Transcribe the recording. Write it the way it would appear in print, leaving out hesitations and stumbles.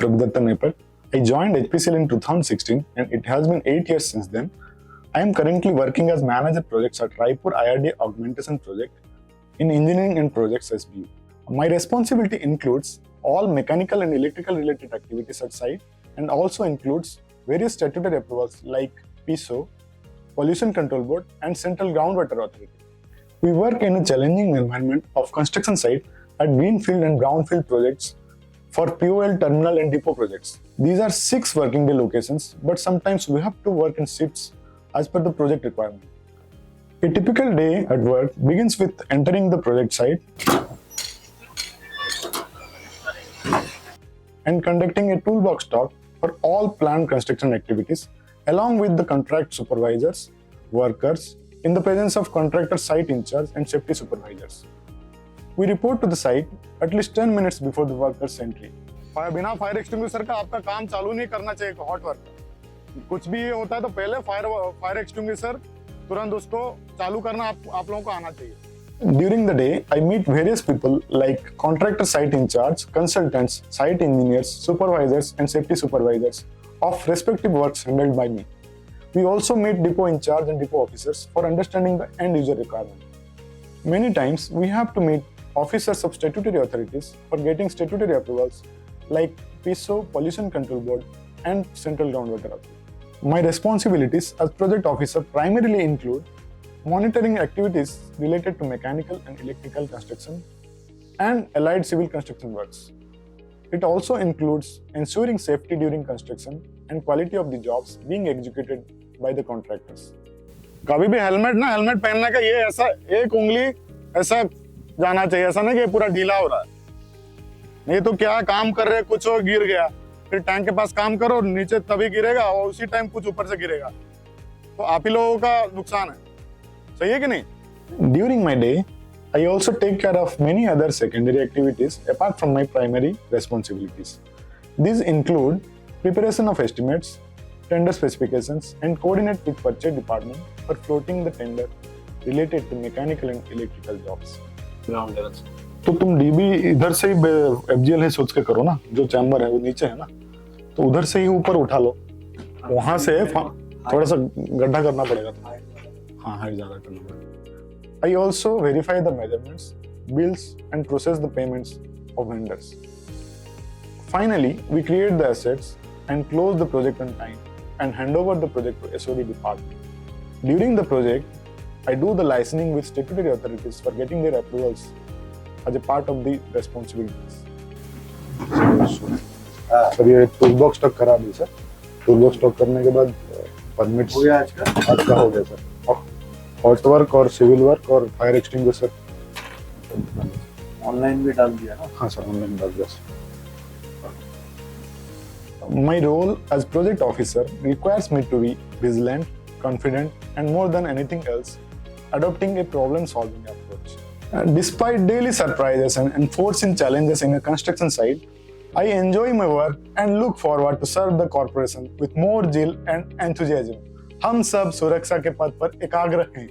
Raghudatta Nepat. I joined HPCL in 2016 and it has been 8 years since then. I am currently working as manager projects at Raipur IRD Augmentation Project in Engineering and Projects SBU. My responsibility includes all mechanical and electrical related activities at site and also includes various statutory approvals like PISO, Pollution Control Board and Central Groundwater Authority. We work in a challenging environment of construction site at greenfield and brownfield projects for POL, terminal and depot projects. These are 6 working day locations, but sometimes we have to work in shifts as per the project requirement. A typical day at work begins with entering the project site and conducting a toolbox talk for all planned construction activities along with the contract supervisors, workers, in the presence of contractor site in charge and safety supervisors. We report to the site at least 10 minutes before the workers' entry. बिना fire extinguisher का आपका काम चालू नहीं करना चाहिए hot work. कुछ भी होता है तो पहले फायर एक्सटिंग्विशर तुरंत उसको चालू करना आप लोगों को आना चाहिए। During the day, I meet various people like contractor site in charge, consultants, site engineers, supervisors and safety supervisors of respective works handled by me. We also meet depot in charge and depot officers for understanding the end user requirement. Many times we have to meet officers of statutory authorities for getting statutory approvals like PISO, Pollution Control Board and Central Groundwater Authority. My responsibilities as project officer primarily include monitoring activities related to mechanical and electrical construction and allied civil construction works. It also includes ensuring safety during construction and quality of the jobs being executed by the contractors. कभी भी helmet पहनने का ये ऐसा एक उंगली ऐसा जाना चाहिए, ऐसा नहीं कि पूरा ढीला हो रहा है। नहीं तो क्या काम कर रहे कुछ हो गिर गया, फिर टैंक के पास काम करो नीचे तभी गिरेगा और उसी टाइम कुछ ऊपर से गिरेगा तो आप ही लोगों का नुकसान है। सही है कि नहीं? During my day, I also take care of many other secondary activities apart from my primary responsibilities. These include preparation of estimates, tender specifications, and coordinate with purchase department for floating the tender related to mechanical and electrical jobs. Ground level से तो तुम dB इधर से ही FGL है सोच के करो ना, जो चैम्बर है वो नीचे है ना, तो उधर से ही ऊपर उठा लो, वहां से थोड़ा सा गड्ढा करना पड़ेगा। हाँ, हाइट ज्यादा करना पड़ेगा। I also verify the measurements, bills and process the payments of vendors. Finally, we create the assets and close the project on time and hand over the project to SOD department. During the project, I do the licensing with statutory authorities for getting their approvals as a part of the responsibilities. Sir ये tool box stock करा दी sir. Tool box stock करने के बाद permits हो गया आज का हो गया सर। हॉट वर्क और सिविल वर्क और फायर एक्सटिंग्विशर ऑनलाइन भी डाल दिया ना? हाँ सर, ऑनलाइन डाल दिया sir. My role as project officer requires me to be vigilant, confident, and more than anything else, adopting a problem-solving approach. Despite daily surprises and enforcing challenges in a construction site, I enjoy my work and look forward to serve the corporation with more zeal and enthusiasm. हम सब सुरक्षा के पथ पर एकाग्र हैं।